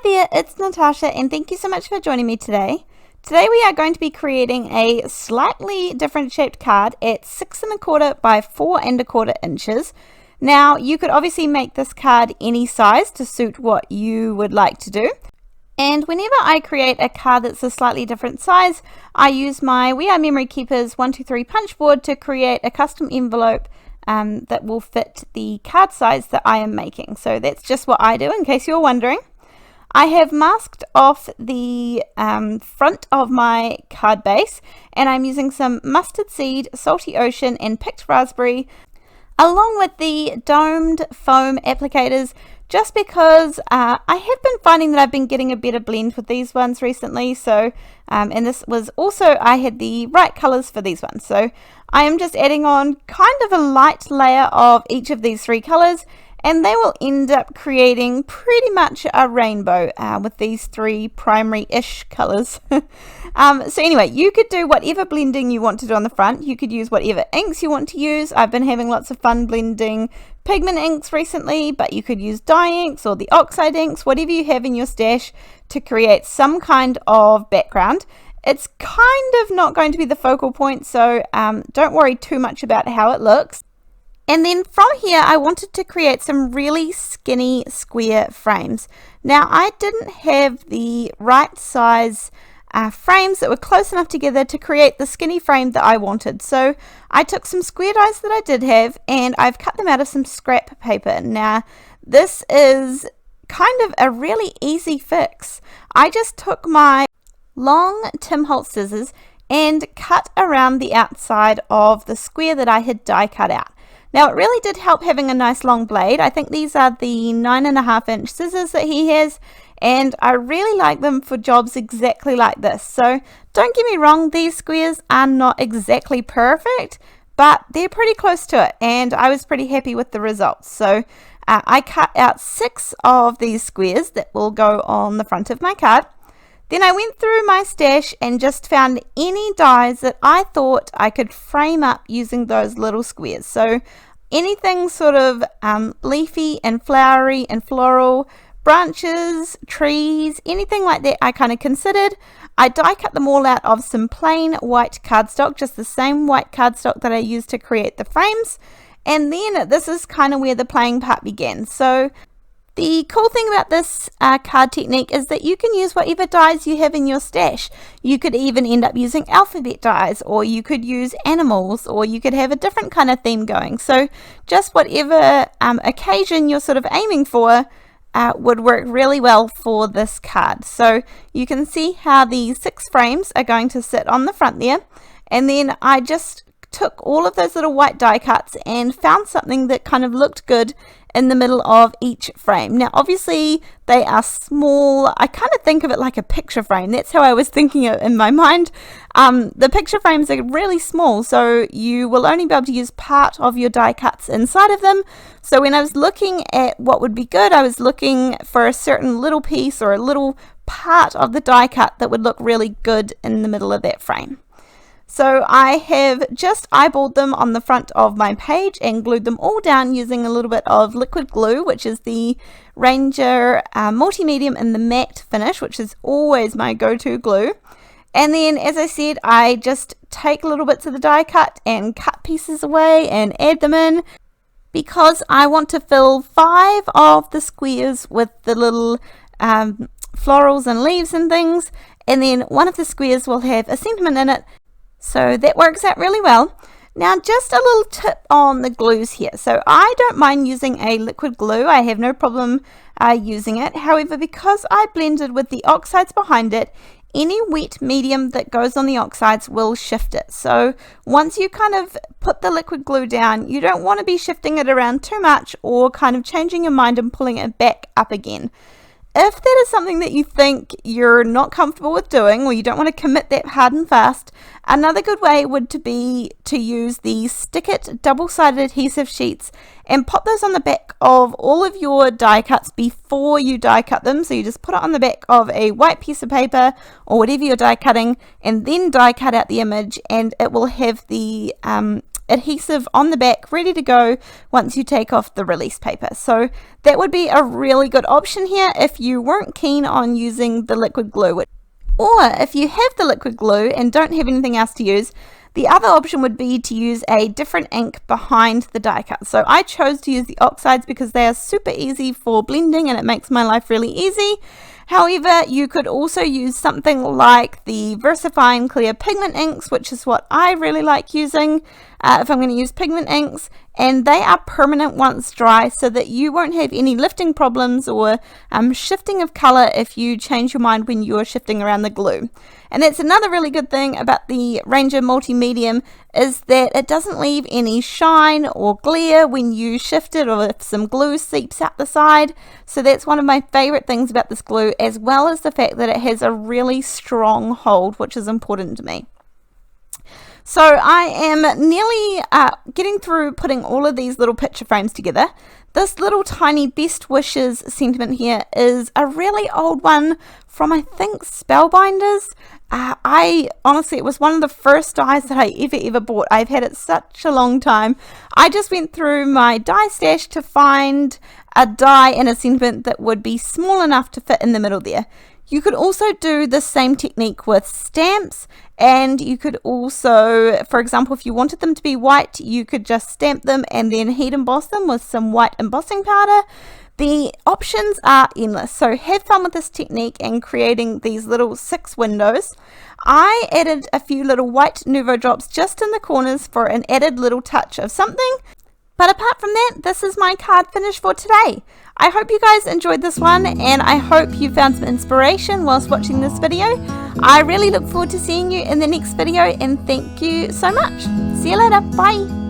there, it's Natasha and thank you so much for joining me today. Today we are going to be creating a slightly different shaped card at 6 1/4 by 4 1/4 inches. Now you could obviously make this card any size to suit what you would like to do. And whenever I create a card that's a slightly different size, I use my We Are Memory Keepers 123 punch board to create a custom envelope that will fit the card size that I am making. So that's just what I do, in case you're wondering. I have masked off the front of my card base, and I'm using some mustard seed, salty ocean and picked raspberry along with the domed foam applicators, just because I have been finding that I've been getting a better blend with these ones recently. So and this was also, I had the right colors for these ones, so I am just adding on kind of a light layer of each of these three colors, and they will end up creating pretty much a rainbow with these three primary-ish colors. So anyway, you could do whatever blending you want to do on the front. You could use whatever inks you want to use. I've been having lots of fun blending pigment inks recently, but you could use dye inks or the oxide inks, whatever you have in your stash to create some kind of background. It's kind of not going to be the focal point, so don't worry too much about how it looks. And then from here, I wanted to create some really skinny square frames. Now, I didn't have the right size frames that were close enough together to create the skinny frame that I wanted. So I took some square dies that I did have, and I've cut them out of some scrap paper. Now, this is kind of a really easy fix. I just took my long Tim Holtz scissors and cut around the outside of the square that I had die cut out. Now it really did help having a nice long blade. I think these are the 9.5 inch scissors that he has, and I really like them for jobs exactly like this. So don't get me wrong, these squares are not exactly perfect, but they're pretty close to it, and I was pretty happy with the results. So I cut out 6 of these squares that will go on the front of my card. Then I went through my stash and just found any dies that I thought I could frame up using those little squares. So anything sort of leafy and flowery and floral, branches, trees, anything like that I kind of considered. I die cut them all out of some plain white cardstock, just the same white cardstock that I used to create the frames. And then this is kind of where the playing part began. So the cool thing about this card technique is that you can use whatever dies you have in your stash. You could even end up using alphabet dies, or you could use animals, or you could have a different kind of theme going. So just whatever occasion you're sort of aiming for would work really well for this card. So you can see how the 6 frames are going to sit on the front there. And then I just took all of those little white die cuts and found something that kind of looked good in the middle of each frame. Now obviously they are small. I kind of think of it like a picture frame. That's how I was thinking it in my mind. The picture frames are really small, so you will only be able to use part of your die cuts inside of them. So when I was looking at what would be good, I was looking for a certain little piece or a little part of the die cut that would look really good in the middle of that frame. So I have just eyeballed them on the front of my page and glued them all down using a little bit of liquid glue, which is the Ranger Multi-Medium in the matte finish, which is always my go-to glue. And then, as I said, I just take little bits of the die cut and cut pieces away and add them in, because I want to fill 5 of the squares with the little florals and leaves and things, and then one of the squares will have a sentiment in it. So that works out really well. Now just a little tip on the glues here. So I don't mind using a liquid glue. I have no problem using it. However, because I blended with the oxides behind it, any wet medium that goes on the oxides will shift it. So once you kind of put the liquid glue down, you don't want to be shifting it around too much or kind of changing your mind and pulling it back up again. If that is something that you think you're not comfortable with doing, or you don't want to commit that hard and fast, another good way would be to use the Stick It double-sided adhesive sheets and pop those on the back of all of your die cuts before you die cut them. So you just put it on the back of a white piece of paper or whatever you're die cutting, and then die cut out the image, and it will have the adhesive on the back ready to go once you take off the release paper. So that would be a really good option here if you weren't keen on using the liquid glue. Or if you have the liquid glue and don't have anything else to use, the other option would be to use a different ink behind the die cut. So I chose to use the Oxides because they are super easy for blending and it makes my life really easy. However, you could also use something like the VersaFine Clear Pigment inks, which is what I really like using if I'm going to use pigment inks, and they are permanent once dry so that you won't have any lifting problems or shifting of color if you change your mind when you're shifting around the glue. And that's another really good thing about the Ranger Multi-Medium, is that it doesn't leave any shine or glare when you shift it or if some glue seeps out the side. So that's one of my favorite things about this glue, as well as the fact that it has a really strong hold, which is important to me. So I am nearly getting through putting all of these little picture frames together. This little tiny best wishes sentiment here is a really old one from, I think, Spellbinders. Honestly, it was one of the first dies that I ever bought. I've had it such a long time. I just went through my die stash to find a die and a sentiment that would be small enough to fit in the middle there. You could also do the same technique with stamps, and you could also, for example, if you wanted them to be white, you could just stamp them and then heat emboss them with some white embossing powder. The options are endless, so have fun with this technique and creating these little 6 windows. I added a few little white Nuvo drops just in the corners for an added little touch of something. But apart from that, this is my card finish for today. I hope you guys enjoyed this one, and I hope you found some inspiration whilst watching this video. I really look forward to seeing you in the next video, and thank you so much. See you later. Bye.